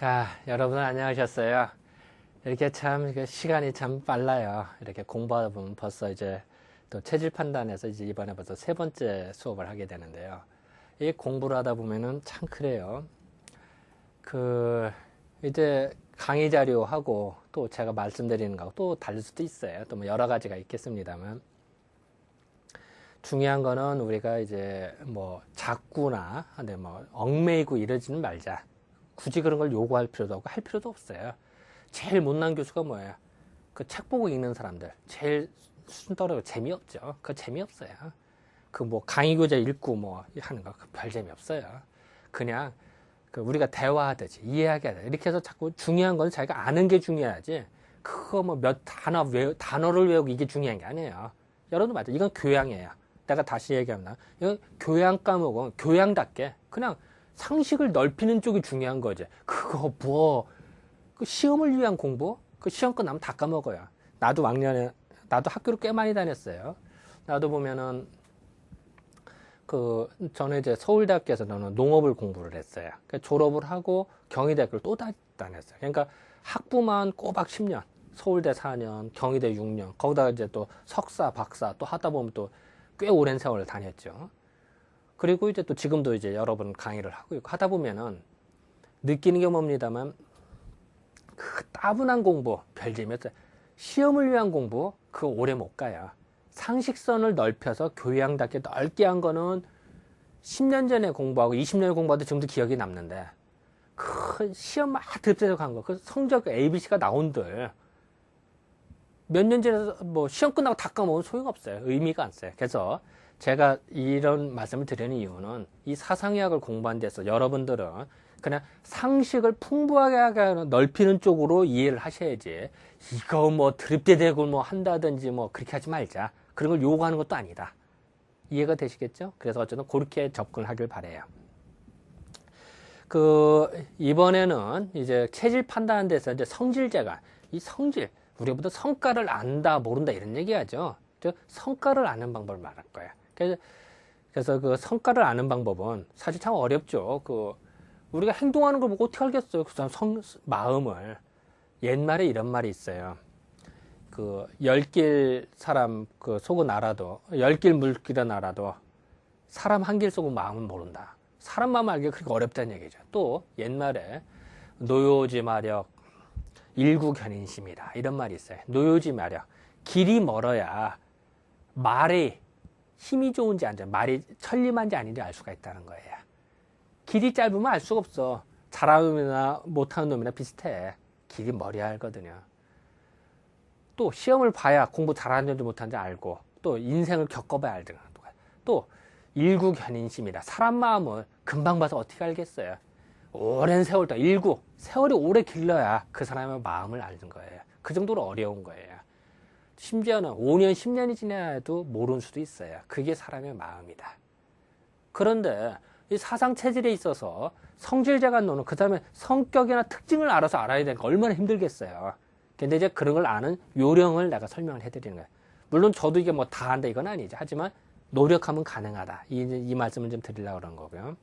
자, 여러분 안녕하셨어요. 이렇게 참 시간이 참 빨라요. 이렇게 공부하다 보면 벌써 이제 또 체질 판단에서 이제 이번에 벌써 세 번째 수업을 하게 되는데요. 이 공부를 하다 보면은 참 그래요. 이제 강의 자료하고 또 제가 말씀드리는 거하고 또 다를 수도 있어요. 또 뭐 여러 가지가 있겠습니다만. 중요한 거는 우리가 이제 뭐 자꾸나 뭐 얽매이고 이러지는 말자. 굳이 그런 걸 요구할 필요도 없고 할 필요도 없어요. 제일 못난 교수가 뭐예요? 그 책 보고 읽는 사람들. 제일 수준 떨어지고 재미없죠. 그거 재미없어요. 그 뭐 강의 교재 읽고 뭐 하는 거 별 재미없어요. 그냥 우리가 대화하듯이 이해하게 하듯이 이렇게 해서 자꾸 중요한 건 자기가 아는 게 중요하지. 그거 뭐 몇 단어를 외우고 이게 중요한 게 아니에요. 여러분도 맞죠? 이건 교양이에요. 내가 다시 얘기합니다. 이건 교양 과목은 교양답게 그냥 상식을 넓히는 쪽이 중요한 거지. 그거 뭐, 그 시험을 위한 공부? 그 시험 끝나면 다 까먹어요. 나도 학교를 꽤 많이 다녔어요. 나도 보면은, 저는 이제 서울대학교에서 저는 농업을 공부를 했어요. 그러니까 졸업을 하고 경희대학교를 또 다녔어요. 그러니까 학부만 꼬박 10년, 서울대 4년, 경희대 6년, 거기다가 이제 또 석사, 박사 또 하다 보면 또 꽤 오랜 세월을 다녔죠. 그리고 이제 또 지금도 이제 여러 번 강의를 하고 있고 하다 보면은 느끼는 게 뭡니다만 그 따분한 공부 별 재미없어요. 시험을 위한 공부 그거 오래 못 가요. 상식선을 넓혀서 교양답게 넓게 한 거는 10년 전에 공부하고 20년에 공부하도 지금도 기억이 남는데 그 시험 막 듭대서 간 거 그 성적 ABC가 나온들 몇 년 전에 뭐 시험 끝나고 다 까먹으면 소용없어요. 의미가 안 써요. 그래서 제가 이런 말씀을 드리는 이유는 이 사상의학을 공부한 데서 여러분들은 그냥 상식을 풍부하게 넓히는 쪽으로 이해를 하셔야지 이거 뭐 드립대대고 뭐 한다든지 뭐 그렇게 하지 말자. 그런 걸 요구하는 것도 아니다. 이해가 되시겠죠? 그래서 어쨌든 그렇게 접근하길 바래요. 이번에는 이제 체질 판단하는 데서 이제 성질재간, 이 성질, 우리보다 성과를 안다, 모른다 이런 얘기하죠. 즉, 성과를 아는 방법을 말할 거예요. 그래서 그 성과를 아는 방법은 사실 참 어렵죠. 우리가 행동하는 걸 보고 어떻게 알겠어요? 그 사람 마음을. 옛말에 이런 말이 있어요. 열 길 사람 속은 알아도, 열 길 물길은 알아도 사람 한 길 속은 마음은 모른다. 사람 마음 알기가 그렇게 어렵다는 얘기죠. 또 옛말에 노요지 마력, 일구견인심이다. 이런 말이 있어요. 노요지 마력. 길이 멀어야 말이 힘이 좋은지 안 좋은지, 말이 천림한지 아닌지 알 수가 있다는 거예요. 길이 짧으면 알 수가 없어. 잘하는 놈이나 못하는 놈이나 비슷해. 길이 멀어야 알거든요. 또 시험을 봐야 공부 잘하는지 못하는지 알고 또 인생을 겪어봐야 알거든요. 또 일구견인심이다. 사람 마음을 금방 봐서 어떻게 알겠어요. 오랜 세월 동안 세월이 오래 길러야 그 사람의 마음을 아는 거예요. 그 정도로 어려운 거예요. 심지어는 5년, 10년이 지나도 모르는 수도 있어요. 그게 사람의 마음이다. 그런데 이 사상 체질에 있어서 성질재간 노는 그 사람의 성격이나 특징을 알아서 알아야 되니까 얼마나 힘들겠어요. 근데 이제 그런 걸 아는 요령을 내가 설명을 해드리는 거예요. 물론 저도 이게 뭐 다 한다 이건 아니죠. 하지만 노력하면 가능하다. 이 말씀을 좀 드리려고 그런 거고요.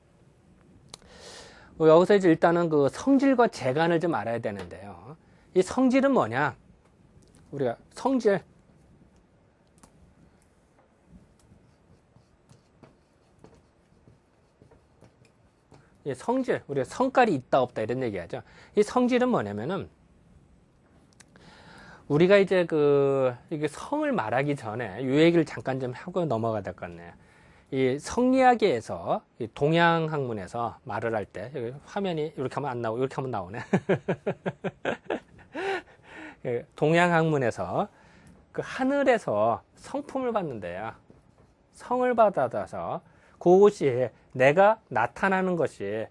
여기서 이제 일단은 그 성질과 재간을 좀 알아야 되는데요. 이 성질은 뭐냐? 우리가 성질. 성질. 우리가 성깔이 있다, 없다, 이런 얘기 하죠. 이 성질은 뭐냐면은, 우리가 이제 이게 성을 말하기 전에 이 얘기를 잠깐 좀 하고 넘어가야 될 것 같네요. 이 성리학에서, 이 동양학문에서 말을 할 때, 여기 화면이 이렇게 하면 안 나오고, 이렇게 하면 나오네. 동양학문에서 하늘에서 성품을 받는데요. 성을 받아서 그것이 내가 나타나는 것이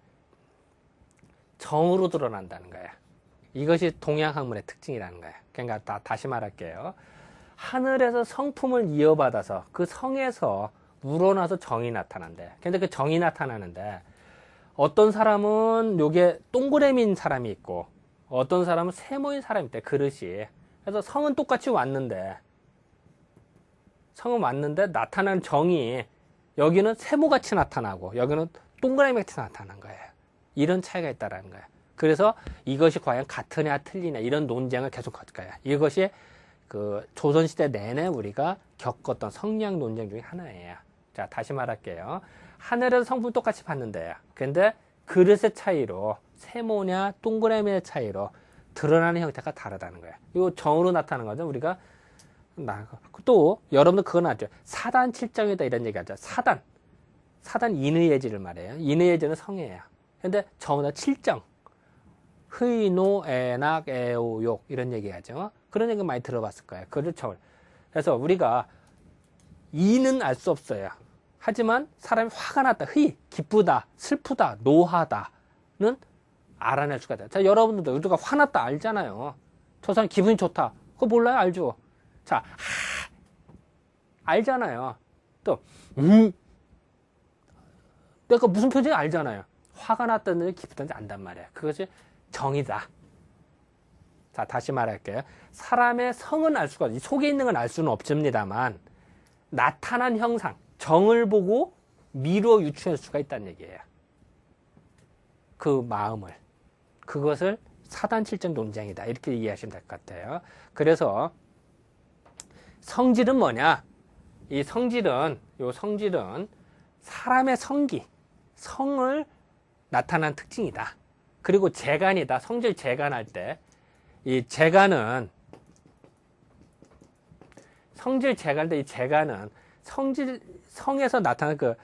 정으로 드러난다는 거예요. 이것이 동양학문의 특징이라는 거예요. 그러니까 다시 말할게요. 하늘에서 성품을 이어받아서 그 성에서 우러나서 정이 나타난대. 근데 그 정이 나타나는데 어떤 사람은 요게 동그라미인 사람이 있고 어떤 사람은 세모인 사람이 있대. 그릇이. 그래서 성은 똑같이 왔는데 나타나는 정이 여기는 세모같이 나타나고 여기는 동그라미같이 나타나는 거예요. 이런 차이가 있다는 거예요. 그래서 이것이 과연 같으냐 틀리냐 이런 논쟁을 계속 할 거야. 이것이 그 조선시대 내내 우리가 겪었던 성리학 논쟁 중에 하나예요. 자, 다시 말할게요. 하늘에서 성분 똑같이 봤는데요. 근데 그릇의 차이로 세모냐 동그라미의 차이로 드러나는 형태가 다르다는 거예요. 이거 정으로 나타나는 거죠. 우리가 또 여러분들 그건 알죠. 사단 칠정이다 이런 얘기 하죠. 사단 인의 예지를 말해요. 인의 예지는 성이에요. 근데 정은 칠정 의, 노, 애, 낙, 애, 오, 욕 이런 얘기 하죠. 그런 얘기 많이 들어봤을 거예요. 그렇죠. 그래서 우리가 이는 알 수 없어요. 하지만 사람이 화가 났다, 기쁘다, 슬프다, 노하다는 알아낼 수가 있다. 자, 여러분들도 우리가 화났다 알잖아요. 저 사람 기분이 좋다. 그거 몰라요? 알죠? 자, 알잖아요. 또, 내가 무슨 표정이 알잖아요. 화가 났다든지 기쁘다든지 안단 말이에요. 그것이 정이다. 자, 다시 말할게요. 사람의 성은 알 수가 없어요. 속에 있는 건 알 수는 없습니다만 나타난 형상, 정을 보고 미루어 유추할 수가 있다는 얘기예요. 그 마음을. 그것을 사단칠정 논쟁이다. 이렇게 이해하시면 될 것 같아요. 그래서 성질은 뭐냐? 이 성질은 사람의 성기, 성을 나타난 특징이다. 그리고 재간이다. 성질 재간할 때 이 재간은 성질 재간할 때 이 재간은 성에서 나타난 그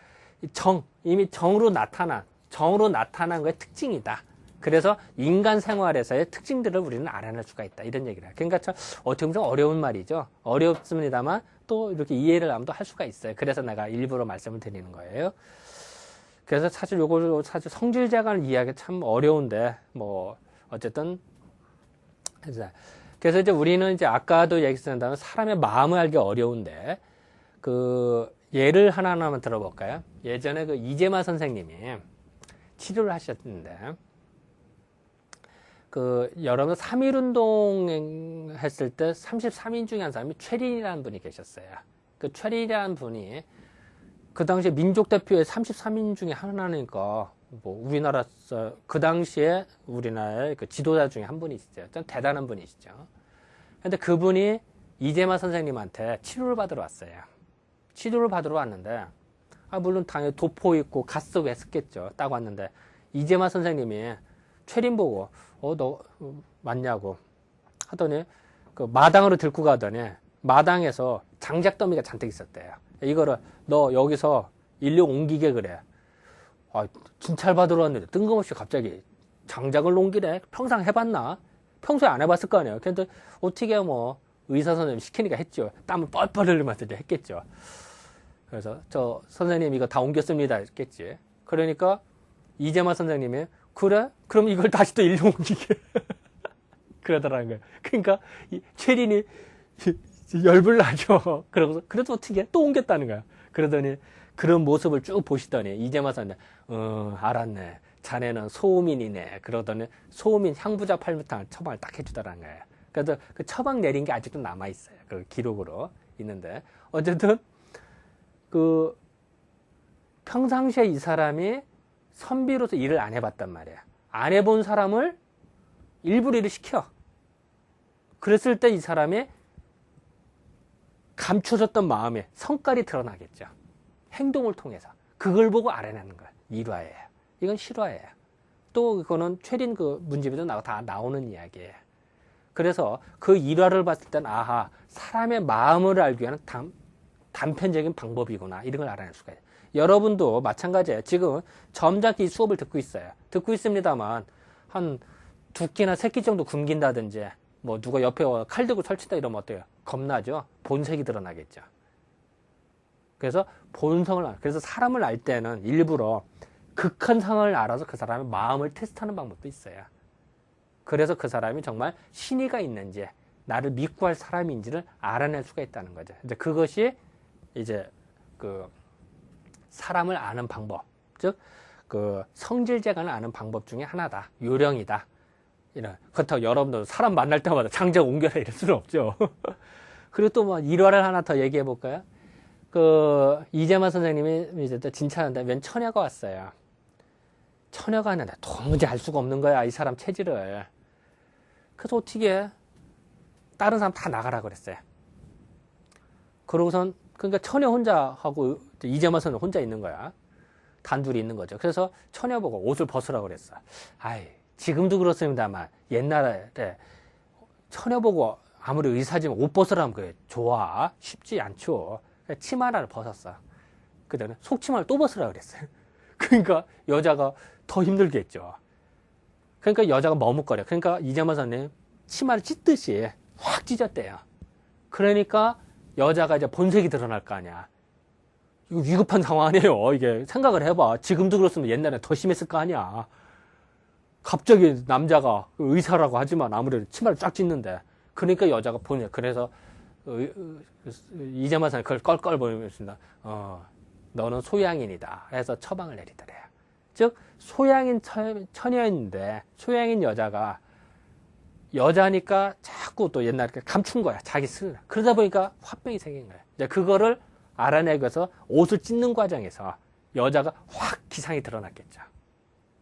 이미 정으로 나타난 거의 특징이다. 그래서 인간 생활에서의 특징들을 우리는 알아낼 수가 있다. 이런 얘기를 해요. 그러니까 참 어떻게 보면 어려운 말이죠. 어렵습니다만 또 이렇게 이해를 하면 또 할 수가 있어요. 그래서 내가 일부러 말씀을 드리는 거예요. 그래서 사실 사실 성질 재간을 이해하기 참 어려운데 뭐 어쨌든 그래서 이제 우리는 이제 아까도 얘기했었다면 사람의 마음을 알기 어려운데 그 예를 하나만 들어볼까요? 예전에 그 이재마 선생님이 치료를 하셨는데 그 여러분 3.1운동 했을 때 33인 중에 한 사람이 최린이라는 분이 계셨어요. 그 최린이라는 분이 그 당시에 민족 대표의 33인 중에 하나니까 뭐 우리나라 그 당시에 우리나라의 그 지도자 중에 한 분이시죠. 좀 대단한 분이시죠. 근데 그분이 이재마 선생님한테 치료를 받으러 왔어요. 치료를 받으러 왔는데 물론 당연히 도포 있고 갓속 했었겠죠. 딱 왔는데 이재마 선생님이 최린 보고 너 맞냐고 하더니 그 마당으로 들고 가더니 마당에서 장작 더미가 잔뜩 있었대요. 이거를 너 여기서 인력 옮기게 그래. 진찰 받으러 왔는데 뜬금없이 갑자기 장작을 옮기래. 평생 해봤나? 평소에 안 해봤을 거 아니에요. 근데 어떻게 뭐 의사 선생님 시키니까 했죠. 땀을 뻘뻘 흘리면서 했겠죠. 그래서 저 선생님 이거 다 옮겼습니다 했겠지. 그러니까 이재마 선생님이 그래? 그럼 이걸 다시 또 인력 옮기게 그러더라는 거예요. 그러니까 최린이 열불 나죠. 그러고서 그래도 어떻게 해? 또 옮겼다는 거야. 그러더니 그런 모습을 쭉 보시더니 이재마 선생님 알았네. 자네는 소음인이네. 그러더니 소음인 향부자 팔미탕을 처방을 딱 해주더라는 거예요. 그래서 그 처방 내린 게 아직도 남아있어요. 그 기록으로 있는데 어쨌든 그 평상시에 이 사람이 선비로서 일을 안 해봤단 말이에요. 안 해본 사람을 일부러 일을 시켜. 그랬을 때 이 사람이 감춰졌던 마음의 성깔이 드러나겠죠. 행동을 통해서. 그걸 보고 알아내는 거예요. 일화예요. 이건 실화예요. 또 그거는 최린 그 문집에도 다 나오는 이야기예요. 그래서 그 일화를 봤을 땐 아하, 사람의 마음을 알기 위한 단편적인 방법이구나. 이런 걸 알아낼 수가 있어요. 여러분도 마찬가지예요. 지금 점잖게 이 수업을 듣고 있어요. 듣고 있습니다만 한 2끼나 3끼 정도 굶긴다든지 뭐 누가 옆에 칼 들고 설친다 이러면 어때요? 겁나죠? 본색이 드러나겠죠. 그래서 그래서 사람을 알 때는 일부러 극한 상황을 알아서 그 사람의 마음을 테스트하는 방법도 있어요. 그래서 그 사람이 정말 신의가 있는지 나를 믿고 할 사람인지를 알아낼 수가 있다는 거죠. 이제 그것이 이제 그 사람을 아는 방법, 즉 그 성질재간을 아는 방법 중에 하나다. 요령이다. 그렇다고 여러분들 사람 만날 때마다 장작 옮겨라 이럴 수는 없죠. 그리고 또 뭐 일화를 하나 더 얘기해 볼까요? 그 이재마 선생님이 이제 또 진찰하는데 웬 처녀가 왔어요. 처녀가 하는데 도무지 알 수가 없는 거야, 이 사람 체질을. 그래서 어떻게 다른 사람 다 나가라 그랬어요. 그러고선 그러니까 처녀 혼자 하고 이재마선은 혼자 있는 거야. 단둘이 있는 거죠. 그래서 처녀 보고 옷을 벗으라고 그랬어. 아이, 지금도 그렇습니다만 옛날에 처녀 보고 아무리 의사지만 옷 벗으라면 그게 좋아. 쉽지 않죠. 치마 하나를 벗었어. 그다음에 속치마를 또 벗으라고 그랬어요. 그러니까 여자가 더 힘들겠죠. 그러니까 여자가 머뭇거려. 그러니까 이재만 선생님 치마를 찢듯이 확 찢었대요. 그러니까 여자가 이제 본색이 드러날 거 아니야. 이거 위급한 상황 아니에요. 이게 생각을 해봐. 지금도 그렇으면 옛날에 더 심했을 거 아니야. 갑자기 남자가 의사라고 하지만 아무래도 치마를 쫙 찢는데. 그러니까 여자가 보내. 그래서 이재만 선생님 그걸 껄껄 보이면서 너는 소양인이다. 해서 처방을 내리더래요. 즉 소양인 처녀인데 소양인 여자가 여자니까 자꾸 또 옛날에 감춘 거야. 자기 스스로. 그러다 보니까 화병이 생긴 거야. 이제 그거를 알아내기 위해서 옷을 찢는 과정에서 여자가 확 기상이 드러났겠죠.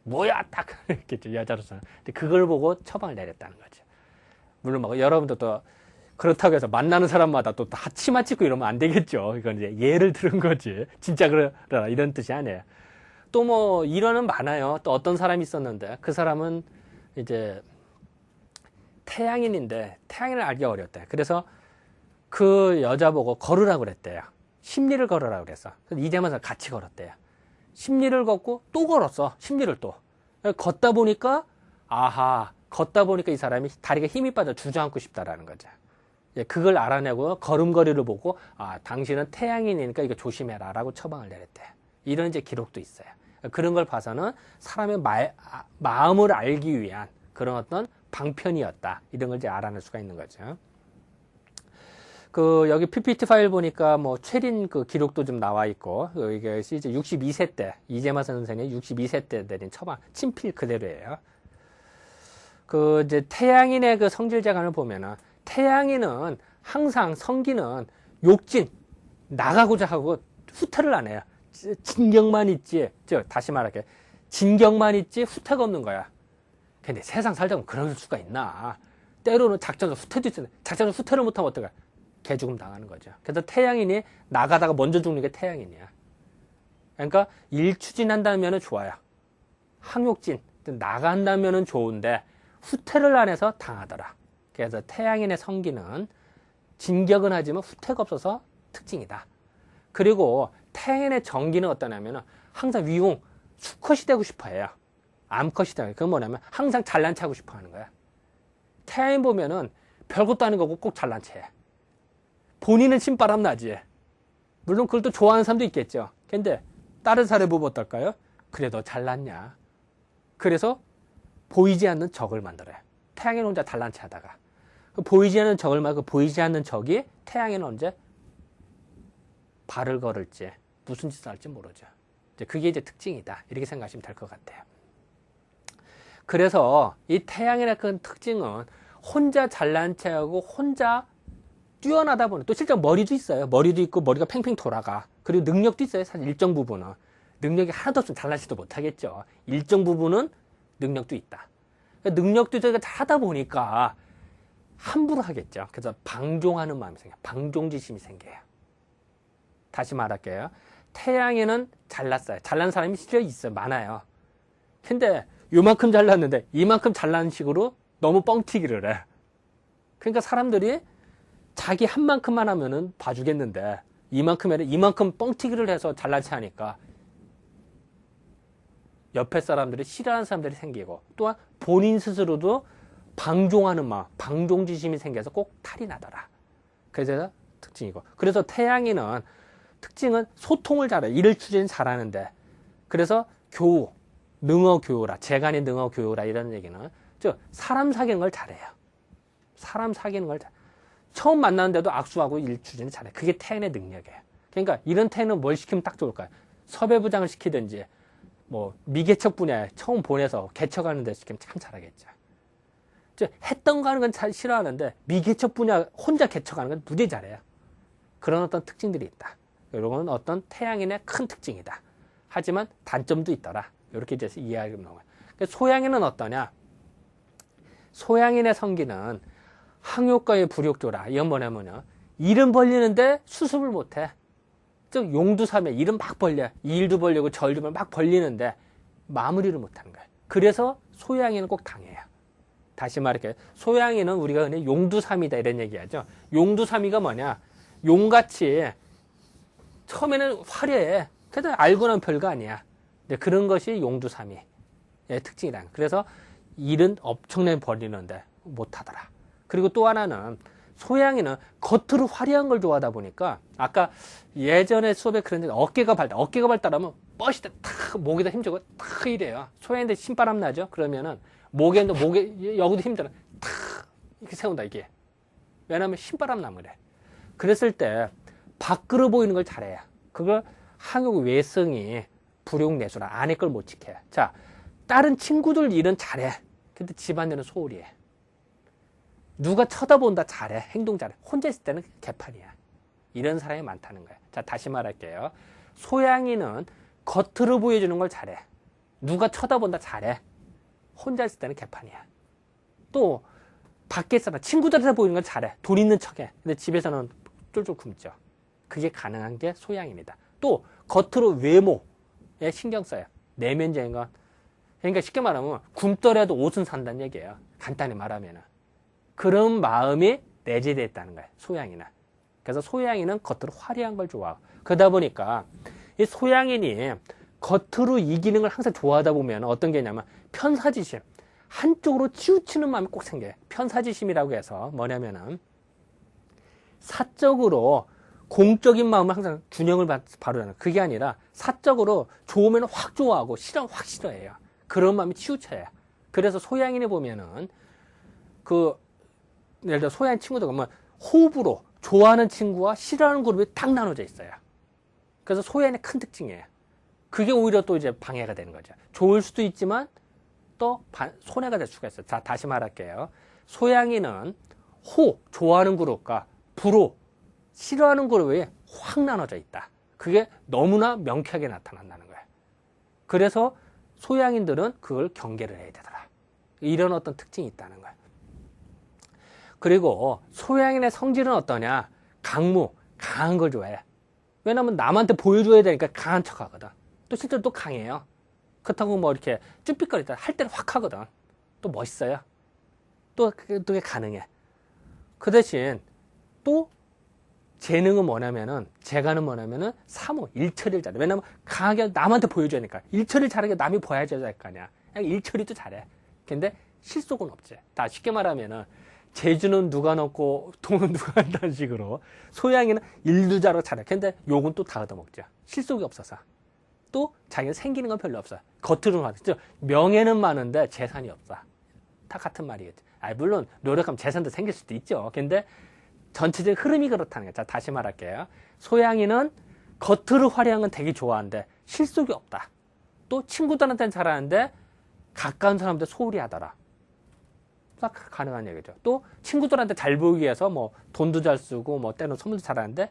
뭐야 딱 그랬겠죠. 여자로서는. 근데 그걸 보고 처방을 내렸다는 거죠. 물론 뭐 여러분도 또 그렇다고 해서 만나는 사람마다 또 치마 찢고 이러면 안 되겠죠. 이건 이제 예를 들은 거지. 진짜 그러라 이런 뜻이 아니에요. 또 뭐 이론은 많아요. 또 어떤 사람이 있었는데 그 사람은 이제 태양인인데 태양인을 알기 어렵대. 그래서 그 여자 보고 걸으라고 그랬대요. 십리를 걸으라고 그랬어. 그래서 이재만 선생님 같이 걸었대요. 십리를 걷고 또 걸었어. 십리를 또. 걷다 보니까 아하, 걷다 보니까 이 사람이 다리가 힘이 빠져 주저앉고 싶다라는 거죠. 그걸 알아내고 걸음걸이를 보고 아, 당신은 태양인이니까 이거 조심해라 라고 처방을 내렸대. 이런 이제 기록도 있어요. 그런 걸 봐서는 사람의 마음을 알기 위한 그런 어떤 방편이었다. 이런 걸 이제 알아낼 수가 있는 거죠. 여기 PPT 파일 보니까 뭐 최린 그 기록도 좀 나와 있고, 이게 이제 62세 때, 이재만 선생이 62세 때 내린 처방, 친필 그대로예요. 이제 태양인의 그 성질재간을 보면은, 태양인은 항상 성기는 욕진, 나가고자 하고 후퇴를 안 해요. 진격만 있지, 다시 말할게. 진격만 있지 후퇴가 없는 거야. 근데 세상 살다 보면 그럴 수가 있나. 때로는 작전적 후퇴도 있어요. 작전적 후퇴를 못하면 어떡해. 개죽음 당하는 거죠. 그래서 태양인이 나가다가 먼저 죽는 게 태양인이야. 그러니까 일 추진한다면 좋아요. 항욕진, 나간다면 좋은데 후퇴를 안 해서 당하더라. 그래서 태양인의 성기는 진격은 하지만 후퇴가 없어서 특징이다. 그리고 태양인의 정기는 어떠냐면 항상 위용, 수컷이 되고 싶어 해요. 암컷이 되고. 그건 뭐냐면 항상 잘난 체 하고 싶어 하는 거야. 태양인 보면은 별것도 아닌 거고 꼭 잘난 체 해. 본인은 신바람 나지. 물론 그걸 또 좋아하는 사람도 있겠죠. 근데 다른 사례 보면 어떨까요? 그래 너 잘났냐. 그래서 보이지 않는 적을 만들어요. 태양인 혼자 잘난 체 하다가 보이지 않는 적을 말고 보이지 않는 적이 태양인 언제 발을 걸을지 무슨 짓을 할지 모르죠. 그게 이제 특징이다. 이렇게 생각하시면 될 것 같아요. 그래서 이 태양인의 그 특징은 혼자 잘난 체하고 혼자 뛰어나다 보니 또 실제 머리도 있어요. 머리도 있고 머리가 팽팽 돌아가. 그리고 능력도 있어요. 사실 일정 부분은. 능력이 하나도 없으면 잘나지도 못하겠죠. 일정 부분은 능력도 있다. 능력도 저희가 하다 보니까 함부로 하겠죠. 그래서 방종하는 마음이 생겨요. 방종지심이 생겨요. 다시 말할게요. 태양에는 잘났어요. 잘난 사람이 실제 있어요. 많아요. 근데 요만큼 잘났는데 이만큼 잘난 식으로 너무 뻥튀기를 해. 그러니까 사람들이 자기 한 만큼만 하면은 봐주겠는데 이만큼 뻥튀기를 해서 잘난 체 하니까 옆에 사람들이 싫어하는 사람들이 생기고 또한 본인 스스로도 방종하는 마음, 방종지심이 생겨서 꼭 탈이 나더라. 그래서 특징이고. 그래서 태양이는 특징은 소통을 잘해. 일을 추진 잘하는데. 그래서 교우, 능어교우라, 재간이 능어교우라 이런 얘기는 즉 사람 사귀는 걸 잘해요. 사람 사귀는 걸 잘. 처음 만나는데도 악수하고 일 추진을 잘해. 그게 태양의 능력이에요. 그러니까 이런 태양은 뭘 시키면 딱 좋을까요? 섭외부장을 시키든지 뭐 미개척 분야에 처음 보내서 개척하는 데 시키면 참 잘하겠죠. 했던 거 하는 건 잘 싫어하는데 미개척 분야 혼자 개척하는 건 무지 잘해요. 그런 어떤 특징들이 있다. 이런 건 어떤 태양인의 큰 특징이다. 하지만 단점도 있더라. 이렇게 이제 이해하기 넘어가요. 소양인은 어떠냐? 소양인의 성기는 항욕과의 불욕조라. 이건 뭐냐면요. 일은 벌리는데 수습을 못해. 즉 용두삼에 일은 막 벌려. 이 일도 벌리고 저 일도 막 벌리는데 마무리를 못하는 거예요. 그래서 소양인은 꼭 당해요. 다시 말할게요. 소양인은 우리가 흔히 용두삼이다 이런 얘기하죠. 용두삼이가 뭐냐? 용같이 처음에는 화려해. 그래도 알고 나면 별거 아니야. 그런 것이 용두삼이의 특징이다. 그래서 일은 엄청나게 벌리는데 못하더라. 그리고 또 하나는 소양이는 겉으로 화려한 걸 좋아하다 보니까 아까 예전에 수업에 그런 데 어깨가 발달하면 뻗을 탁 목에다 힘주고 탁 이래요. 소양인데 신바람 나죠? 그러면은 목에 여기도 힘들어. 탁 이렇게 세운다 이게. 왜냐하면 신바람 나면 그래. 그랬을 때 밖으로 보이는 걸 잘해요. 그걸 항욕 외성이 불욕내수라 안에 걸 못 지켜요. 자, 다른 친구들 일은 잘해. 근데 집안일은 소홀히 해. 누가 쳐다본다 잘해. 행동 잘해. 혼자 있을 때는 개판이야. 이런 사람이 많다는 거예요. 자, 다시 말할게요. 소양이는 겉으로 보여주는 걸 잘해. 누가 쳐다본다 잘해. 혼자 있을 때는 개판이야. 또 밖에서나 친구들한테 보이는 걸 잘해. 돈 있는 척해. 근데 집에서는 쫄쫄 굶죠. 그게 가능한 게 소양입니다. 또 겉으로 외모에 신경 써요. 내면적인 건. 그러니까 쉽게 말하면 굶더라도 옷은 산다는 얘기예요. 간단히 말하면. 그런 마음이 내재되어 있다는 거예요. 소양이는. 그래서 소양이는 겉으로 화려한 걸 좋아하고. 그러다 보니까 이 소양인이 겉으로 이기는 걸 항상 좋아하다 보면 어떤 게 있냐면 편사지심. 한쪽으로 치우치는 마음이 꼭 생겨요. 편사지심이라고 해서 뭐냐면은 사적으로 공적인 마음을 항상 균형을 바로하는 그게 아니라 사적으로 좋으면 확 좋아하고 싫으면 확 싫어해요. 그런 마음이 치우쳐요. 그래서 소양인이 보면은 예를 들어 소양인 친구들 보면 호흡으로 좋아하는 친구와 싫어하는 그룹이 딱 나눠져 있어요. 그래서 소양인의 큰 특징이에요. 그게 오히려 또 이제 방해가 되는 거죠. 좋을 수도 있지만 또 손해가 될 수가 있어요. 자, 다시 말할게요. 소양인은 좋아하는 그룹과 불호, 싫어하는 그룹이 확 나눠져 있다. 그게 너무나 명쾌하게 나타난다는 거예요. 그래서 소양인들은 그걸 경계를 해야 되더라. 이런 어떤 특징이 있다는 거예요. 그리고 소양인의 성질은 어떠냐? 강한 걸 좋아해. 왜냐면 남한테 보여줘야 되니까 강한 척 하거든. 또 실제로 또 강해요. 그렇다고 뭐 이렇게 쭈삣거리다 할 때는 확 하거든. 또 멋있어요. 또 그게 가능해. 그 대신 또 재능은 뭐냐면은 사모, 일처리를 잘해. 왜냐면 강하게 남한테 보여줘야 하니까. 일처리를 잘하게 남이 보여줘야 될 거 아니야. 그냥 일처리도 잘해. 근데 실속은 없지. 다 쉽게 말하면은 재주는 누가 넣고 돈은 누가 한다는 식으로 소양이는 일도 잘해. 근데 욕은 또 다 얻어먹죠. 실속이 없어서. 또 자기는 생기는 건 별로 없어. 겉으로는 많죠. 명예는 많은데 재산이 없어. 다 같은 말이겠죠. 물론 노력하면 재산도 생길 수도 있죠. 근데 전체적인 흐름이 그렇다는 거죠. 자, 다시 말할게요. 소양이는 겉으로 화려한 건 되게 좋아하는데 실속이 없다. 또 친구들한테는 잘하는데 가까운 사람한테 소홀히 하더라. 딱 가능한 얘기죠. 또 친구들한테 잘 보이기 위해서 뭐 돈도 잘 쓰고 뭐 때로는 선물도 잘하는데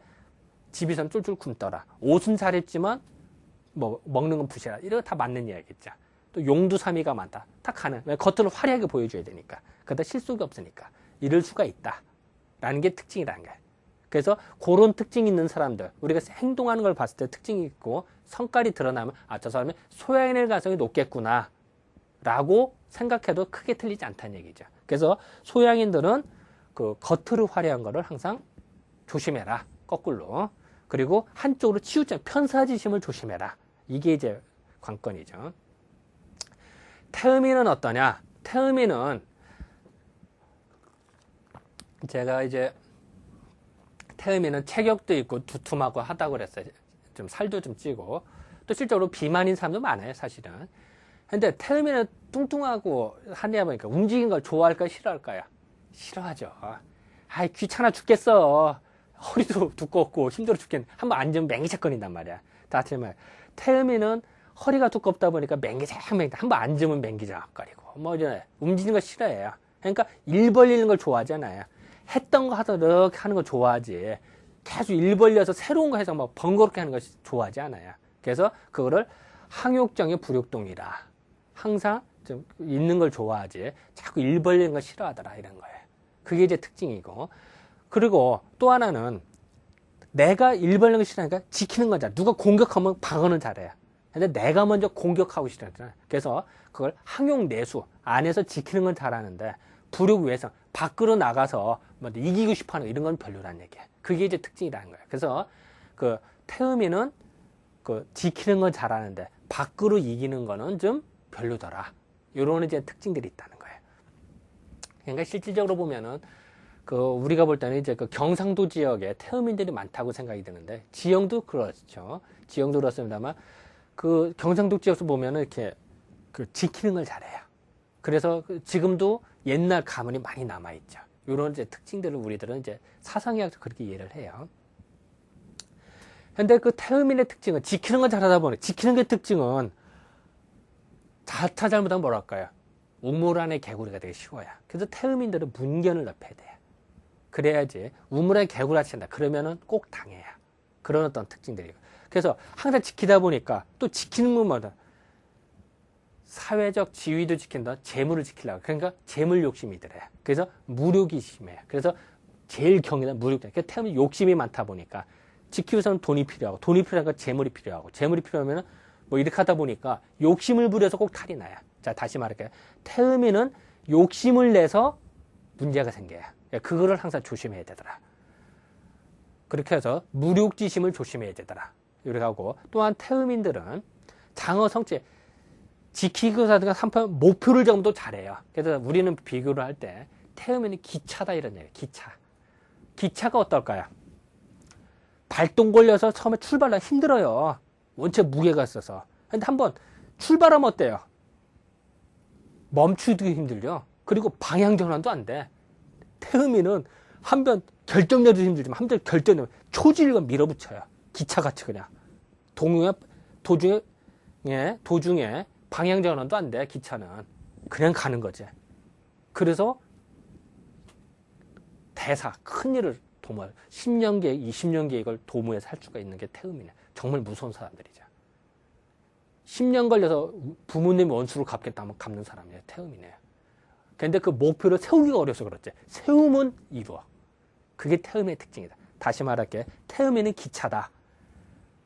집에서는 쫄쫄 굶더라. 옷은 잘했지만 뭐 먹는 건 부실하다. 이런 거 다 맞는 이야기겠죠. 또 용두사미가 많다. 다 가능. 왜? 겉으로 화려하게 보여줘야 되니까. 그러다 실속이 없으니까. 이럴 수가 있다. 라는 게 특징이라는 거예요. 그래서 그런 특징이 있는 사람들, 우리가 행동하는 걸 봤을 때 특징이 있고 성깔이 드러나면 저 사람이 소양인의 가능성이 높겠구나 라고 생각해도 크게 틀리지 않다는 얘기죠. 그래서 소양인들은 그 겉으로 화려한 거를 항상 조심해라. 거꾸로. 그리고 한쪽으로 치우쳐 편사지심을 조심해라. 이게 이제 관건이죠. 태음인은 어떠냐? 태음인은 제가 이제 태음인은 체격도 있고 두툼하고 하다고 그랬어요. 좀 살도 좀 찌고 또 실제로 비만인 사람도 많아요, 사실은. 근데 태음인은 뚱뚱하고 하냐 보니까 움직이는 걸 좋아할까요, 싫어할까요? 싫어하죠. 귀찮아 죽겠어. 허리도 두껍고 힘들어 죽겠네. 한번 앉으면 맹기적거린단 말이야. 다 틀면 태음인은 허리가 두껍다 보니까 맹기적거린다. 한번 앉으면 맹기적거리고 뭐 이런 움직이는 거 싫어해요. 그러니까 일 벌리는 걸 좋아하잖아요. 했던 거 하도록 하는 거 좋아하지. 계속 일 벌려서 새로운 거 해서 막 번거롭게 하는 거 좋아하지 않아요. 그래서 그거를 항욕정의 불욕동이라. 항상 좀 있는 걸 좋아하지 자꾸 일 벌리는 걸 싫어하더라 이런 거예요. 그게 이제 특징이고, 그리고 또 하나는 내가 일 벌리는 걸 싫어하니까 지키는 거잖아. 누가 공격하면 방어는 잘해요. 근데 내가 먼저 공격하고 싫어하잖아. 그래서 그걸 항용내수 안에서 지키는 건 잘하는데 불욕외성 밖으로 나가서 뭐 이기고 싶어하는 이런 건 별로란 얘기야. 그게 이제 특징이라는 거예요. 그래서 그 태음이는 그 지키는 건 잘하는데 밖으로 이기는 거는 좀 별로더라. 이런 이제 특징들이 있다는 거예요. 그러니까 실질적으로 보면은 그 우리가 볼 때는 이제 그 경상도 지역에 태음인들이 많다고 생각이 드는데 지형도 그렇죠. 지형도 그렇습니다만 그 경상도 지역에서 보면은 이렇게 그 지키는 걸 잘해요. 그래서 지금도 옛날 가문이 많이 남아있죠. 이런 이제 특징들을 우리들은 이제 사상의학적으로 그렇게 이해를 해요. 근데 그 태음인의 특징은 지키는 걸 잘하다 보니 지키는 게 특징은 자타 잘못하면 뭐랄까요? 우물 안에 개구리가 되기 쉬워요. 그래서 태음인들은 문견을 넓혀야 돼요. 그래야지 우물 안에 개구리가 친다. 그러면은 꼭 당해요. 그런 어떤 특징들이고. 그래서 항상 지키다 보니까 또 지키는 것마다 사회적 지위도 지킨다, 재물을 지키려고. 그러니까 재물 욕심이 들어요. 그래서 무력이 심해요. 그래서 제일 경계는 무력. 그러니까 태음이 욕심이 많다 보니까 지키기 위해서는 돈이 필요하고, 돈이 필요하니까 재물이 필요하고, 재물이 필요하면 뭐 이렇게 하다 보니까 욕심을 부려서 꼭 탈이 나요. 자, 다시 말할게요. 태음이는 욕심을 내서 문제가 생겨요. 그거를 항상 조심해야 되더라. 그렇게 해서 무력지심을 조심해야 되더라. 이렇게 하고, 또한 태음인들은 장어 성취, 지키고 사든가 한편 목표를 정도 잘해요. 그래서 우리는 비교를 할 때 태음인이 기차다 이런 얘기예요. 기차. 기차가 어떨까요? 발동 걸려서 처음에 출발하기 힘들어요. 원체 무게가 있어서. 근데 한번 출발하면 어때요? 멈추기도 힘들죠. 그리고 방향 전환도 안 돼. 태음이는 한번 결정 내도 힘들지만 한번 결정 내면 초질과 밀어붙여요. 기차같이 그냥. 도중에 방향 전환도 안 돼. 기차는. 그냥 가는 거지. 그래서 대사, 큰일을 도모할 10년 계획, 20년 계획을 도모해서 할 수가 있는 게 태음이네. 정말 무서운 사람들이죠. 10년 걸려서 부모님 원수를 갚겠다면 갚는 사람이에요. 태음이네요. 근데 그 목표를 세우기가 어려서 그렇지. 세우면 이루어. 그게 태음의 특징이다. 다시 말할게. 태음에는 기차다.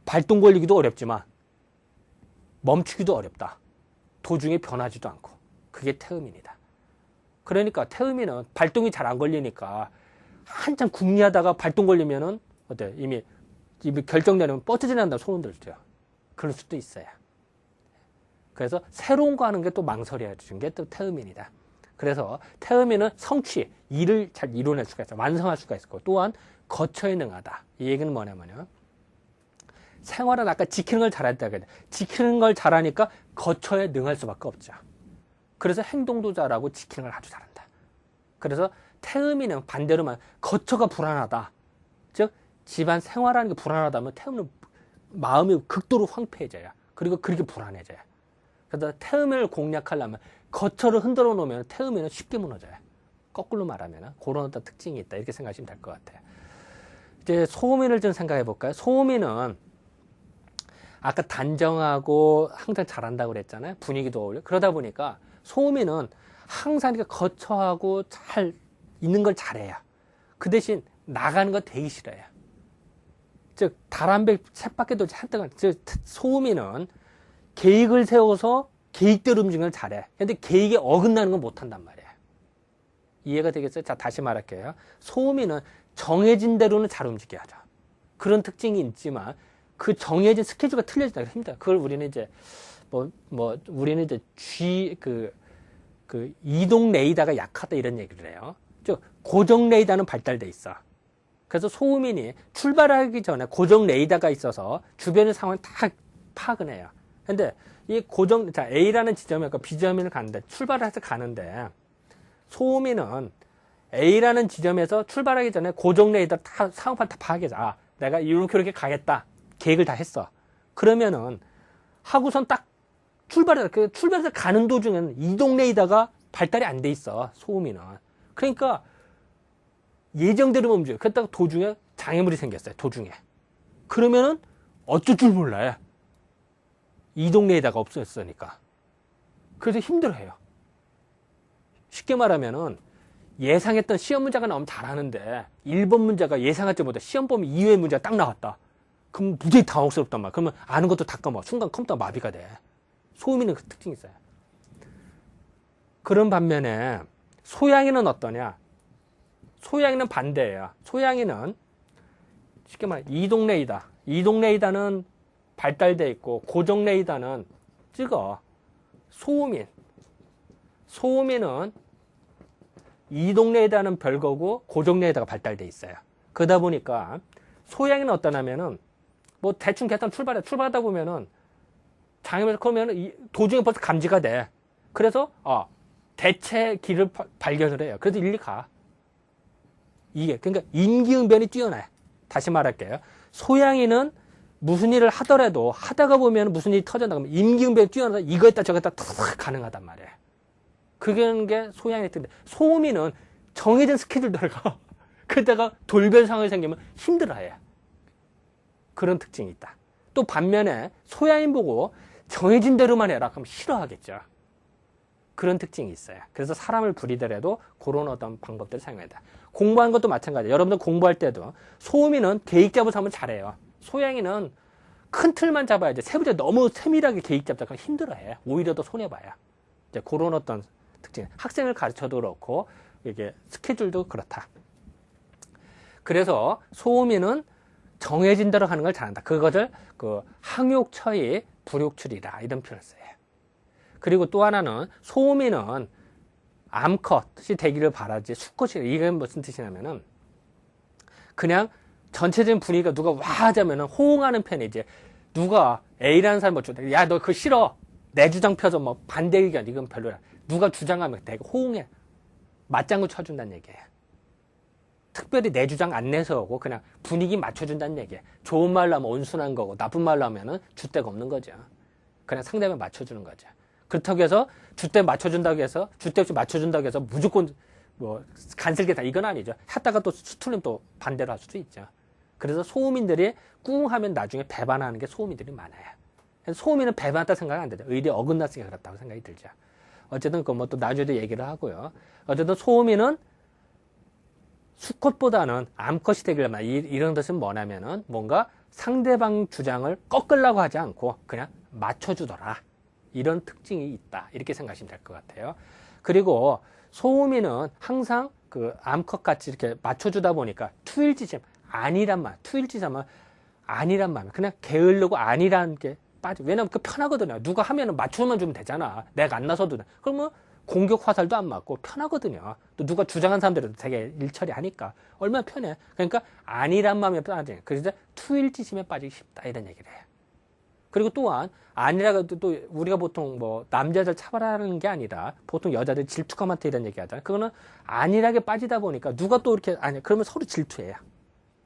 발동 걸리기도 어렵지만 멈추기도 어렵다. 도중에 변하지도 않고. 그게 태음인이다. 그러니까 태음인은 발동이 잘 안 걸리니까 한참 궁리하다가 발동 걸리면은 어때? 이미 결정되면 뻗어지는 한다 소문 들죠. 그럴 수도 있어요. 그래서 새로운 거 하는 게 또 망설여야 되는 게 또 태음인이다. 그래서 태음인은 성취, 일을 잘 이뤄낼 수가 있어. 완성할 수가 있고, 또한 거처에 능하다. 이 얘기는 뭐냐면요. 생활은 아까 지키는 걸 잘했다. 지키는 걸 잘하니까 거처에 능할 수밖에 없죠. 그래서 행동도 잘하고 지키는 걸 아주 잘한다. 그래서 태음인은 반대로만 거처가 불안하다. 즉 집안 생활하는 게 불안하다면 태음은 마음이 극도로 황폐해져요. 그리고 그렇게 불안해져요. 그래서 태음을 공략하려면 거처를 흔들어 놓으면 태음인은 쉽게 무너져요. 거꾸로 말하면 그런 어떤 특징이 있다. 이렇게 생각하시면 될 것 같아요. 이제 소음인을 좀 생각해 볼까요? 소음인은 아까 단정하고 항상 잘한다고 그랬잖아요. 분위기도 어울려. 그러다 보니까 소음인은 항상 이렇게 거처하고 잘 있는 걸 잘해요. 그 대신 나가는 거 되게 싫어요. 즉 달한백 쳇바퀴 돌지 한때가 즉 소음인은 계획을 세워서 계획대로 움직이는 걸 잘해. 근데 계획에 어긋나는 건 못한단 말이에요. 이해가 되겠어요? 자, 다시 말할게요. 소음인은 정해진 대로는 잘 움직여야죠. 그런 특징이 있지만 그 정해진 스케줄가 틀려지다 힘들어요. 그걸 우리는 이제 우리는 이제 이동 레이더가 약하다 이런 얘기를 해요. 즉 고정 레이더는 발달돼 있어. 그래서 소음인이 출발하기 전에 고정 레이더가 있어서 주변의 상황을 다 파악을 해요. 근데 이 자, A라는 지점에 B점을 가는데, 출발을 해서 가는데, 소음인은 A라는 지점에서 출발하기 전에 고정 레이더 다, 상황판 다 파악해서, 아, 내가 이렇게 가겠다. 계획을 다 했어. 그러면은, 하고선 딱 출발해서 가는 도중에는 이동 레이더가 발달이 안 돼 있어. 소음인은. 그러니까, 예정대로 움직여. 그랬다가 도중에 장애물이 생겼어요. 도중에. 그러면은, 어쩔 줄 몰라요. 이 동네에다가 없었으니까. 그래서 힘들어해요. 쉽게 말하면은 예상했던 시험 문제가 나오면 잘하는데 1번 문제가 예상하지 못한 시험 범위 이외의 문제가 딱 나왔다. 그럼 무지하게 당혹스럽단 말이야. 그러면 아는 것도 다 까먹어. 순간 컴퓨터가 마비가 돼. 소음이는 그 특징이 있어요. 그런 반면에 소양이는 어떠냐? 소양이는 반대예요. 소양이는 쉽게 말해 이동 레이더. 이동 레이더는 발달돼 있고 고정 레이더는 찍어. 소음인은 이동 레이더는 별거고 고정 레이더가 발달돼 있어요. 그러다 보니까 소양이는 어떠냐면은 뭐 대충 계산 출발하다 보면은 장애물 그러면 도중에 벌써 감지가 돼. 그래서 대체 길을 발견을 해요. 그래서 일리 가. 이게 그러니까 인기응변이 뛰어나요. 다시 말할게요. 소양이는 무슨 일을 하더라도 하다가 보면 무슨 일이 터진다 그러면 임기응변이 뛰어나서 이거 했다 저거 했다 탁 가능하단 말이에요. 그게 소양이 텐데 소음이는 정해진 스케줄대로 가. 그러다가 돌변 상황이 생기면 힘들어해요. 그런 특징이 있다. 또 반면에 소양인 보고 정해진 대로만 해라 그럼 싫어하겠죠. 그런 특징이 있어요. 그래서 사람을 부리더라도 그런 어떤 방법들을 사용해야 돼. 공부하는 것도 마찬가지예요. 여러분들 공부할 때도 소음이는 계획 잡아서 하면 잘해요. 소양이는 큰 틀만 잡아야지. 세부적 너무 세밀하게 계획 잡다가 힘들어해. 오히려 더 손해봐요. 이제 그런 어떤 특징. 학생을 가르쳐도 그렇고 이게 스케줄도 그렇다. 그래서 소음이는 정해진 대로 하는 걸 잘한다. 그것을 항욕처의 불욕출이다. 이런 표현을 써요. 그리고 또 하나는 소음이는 암컷이 되기를 바라지 수컷이 이건 무슨 뜻이냐면은 그냥 전체적인 분위기가 누가 와 하자면은 호응하는 편이지. 누가 A라는 사람이 야 너 그거 싫어. 내 주장 펴서 뭐 반대 의견 이건 별로야. 누가 주장하면 되게 호응해. 맞장구 쳐준다는 얘기예요. 특별히 내 주장 안 내서오고 그냥 분위기 맞춰준다는 얘기예요. 좋은 말로 하면 온순한 거고 나쁜 말로 하면은 줏대가 없는 거죠. 그냥 상대방 맞춰주는 거죠. 그렇다고 해서 줏대 맞춰준다고 해서 줏대 없이 맞춰준다고 해서 무조건 뭐 간슬게 다 이건 아니죠. 했다가 또 수틀림 또 반대로 할 수도 있죠. 그래서 소음인들이 꿍 하면 나중에 배반하는 게 소음인들이 많아요. 소음인은 배반했다 생각 안 되죠. 의리에 어긋났으니까 그렇다고 생각이 들죠. 어쨌든 그 뭐 또 나중에도 얘기를 하고요. 어쨌든 소음인은 수컷보다는 암컷이 되기를 이런 뜻은 뭐냐면은 뭔가 상대방 주장을 꺾으려고 하지 않고 그냥 맞춰주더라. 이런 특징이 있다. 이렇게 생각하시면 될 것 같아요. 그리고 소음이는 항상 그 암컷같이 이렇게 맞춰주다 보니까 투일지심, 아니란 말, 투일지심은 아니란 말, 그냥 게으르고 아니라는 게 빠져. 왜냐면 그 편하거든요. 누가 하면은 맞춰만 주면 되잖아. 내가 안 나서도 돼. 그러면 공격 화살도 안 맞고 편하거든요. 또 누가 주장한 사람들도 되게 일처리 하니까 얼마나 편해. 그러니까 아니란 마음에 빠지는. 그래서 투일지심에 빠지기 쉽다 이런 얘기를 해요. 그리고 또한 아니라고 또 우리가 보통 뭐 남자들 차별하는 게 아니라 보통 여자들 질투감한테 이런 얘기 하잖아요. 그거는 안일하게 빠지다 보니까 누가 또 이렇게 아니 그러면 서로 질투해요.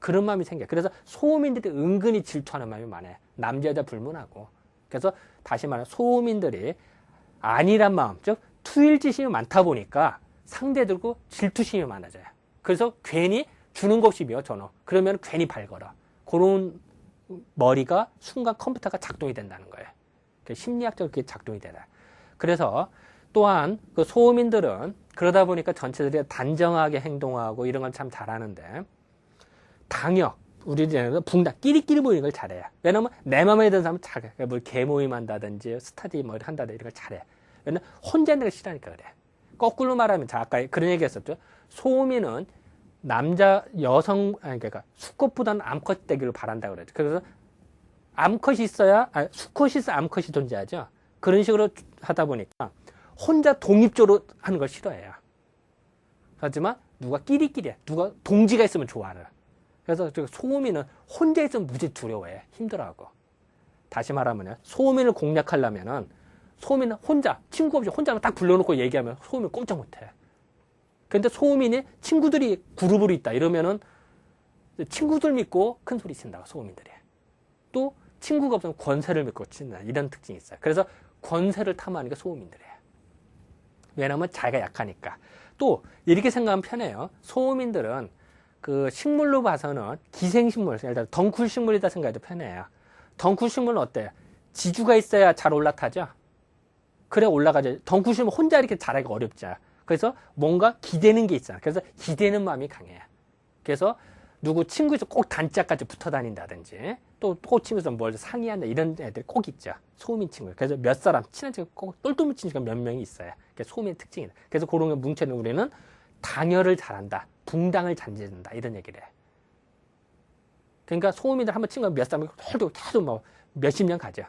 그런 마음이 생겨요. 그래서 소음인들이 은근히 질투하는 마음이 많아요. 남자 여자 불문하고. 그래서 다시 말하면 소음인들이 안일한 마음, 즉 투일지심이 많다 보니까 상대들고 질투심이 많아져요. 그래서 괜히 주는 거 없이 미워 전화. 그러면 괜히 발걸어. 그런 머리가 순간 컴퓨터가 작동이 된다는 거예요. 심리학적으로 그게 작동이 되다. 그래서 또한 그 소음인들은 그러다 보니까 전체들이 단정하게 행동하고 이런 걸 참 잘하는데 당역, 우리는 붕당, 끼리끼리 모이는 걸 잘해요. 왜냐면 내 마음에 드는 사람은 잘해. 뭐 개모임 한다든지 스타디 뭐 한다든지 이런 걸 잘해. 왜냐면 혼자 있는 걸 싫어하니까 그래. 거꾸로 말하면 자 아까 그런 얘기 했었죠. 소음인은 남자, 여성, 그러니까 수컷보다는 암컷 되기를 바란다고 그러죠. 그래서 암컷이 있어야, 수컷이 있어야 암컷이 존재하죠. 그런 식으로 하다 보니까 혼자 독립적으로 하는 걸 싫어해요. 하지만 누가 끼리끼리 해. 누가 동지가 있으면 좋아하는. 그래서 소음인은 혼자 있으면 무지 두려워해. 힘들어하고. 다시 말하면 소음인을 공략하려면은 소음인은 혼자, 친구 없이 혼자 딱 불러놓고 얘기하면 소음인 꼼짝 못해. 근데 소음인이 친구들이 그룹으로 있다 이러면은 친구들 믿고 큰 소리 친다 소음인들이. 또 친구가 없으면 권세를 믿고 친다 이런 특징이 있어요. 그래서 권세를 탐하는 게 소음인들이에요. 왜냐하면 자기가 약하니까. 또 이렇게 생각하면 편해요. 소음인들은 그 식물로 봐서는 기생식물, 예를 들어 덩쿨 식물이다 생각해도 편해요. 덩쿨 식물은 어때요? 지주가 있어야 잘 올라타죠. 그래 올라가죠. 덩쿠시면 혼자 이렇게 잘하기가 어렵죠. 그래서 뭔가 기대는 게 있어요. 그래서 기대는 마음이 강해요. 그래서 누구 친구에서 꼭 단짝까지 붙어 다닌다든지 또 친구에서 뭘 상의한다 이런 애들이 꼭 있죠. 소음인 친구. 그래서 몇 사람 친한 친구 꼭 똘똘 뭉친 친구가 몇 명이 있어요. 그게 소음의 특징이다. 그래서 그런 거 뭉쳐는 우리는 당열을 잘한다. 붕당을 잘 짓는다. 이런 얘기를 해요. 그러니까 소음인들 한번 친구가 몇 사람이 계속 뭐 몇십 년 가죠.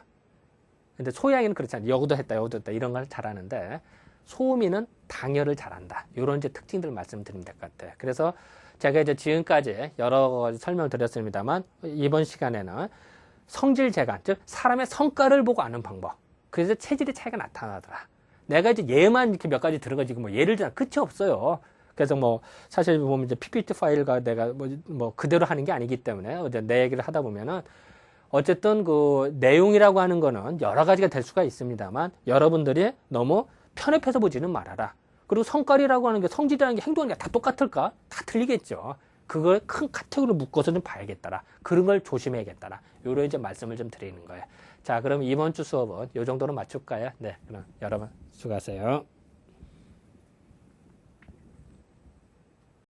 근데 소양이는 그렇지 않아요. 여기도 했다, 여기도 했다 이런 걸 잘하는데 소음인은 당열을 잘한다. 이런 이제 특징들을 말씀드리면 될 것 같아요. 그래서 제가 이제 지금까지 여러 가지 설명을 드렸습니다만 이번 시간에는 성질 재간, 즉 사람의 성과를 보고 아는 방법. 그래서 체질의 차이가 나타나더라. 내가 이제 얘만 이렇게 몇 가지 들어가지고 뭐 예를 들어 끝이 없어요. 그래서 뭐 사실 보면 이제 PPT 파일과 내가 뭐 그대로 하는 게 아니기 때문에 어제 내 얘기를 하다 보면은 어쨌든 그 내용이라고 하는 거는 여러 가지가 될 수가 있습니다만 여러분들이 너무 편협해서 보지는 말아라. 그리고 성깔이라고 하는 게 성질이라는 게 행동하는 게 다 똑같을까? 다 틀리겠죠. 그걸 큰 카테고리로 묶어서 좀 봐야겠더라. 그런 걸 조심해야겠더라. 요런 이제 말씀을 좀 드리는 거예요. 자, 그럼 이번 주 수업은 요 정도로 맞출까요? 네, 그럼 여러분 수고하세요.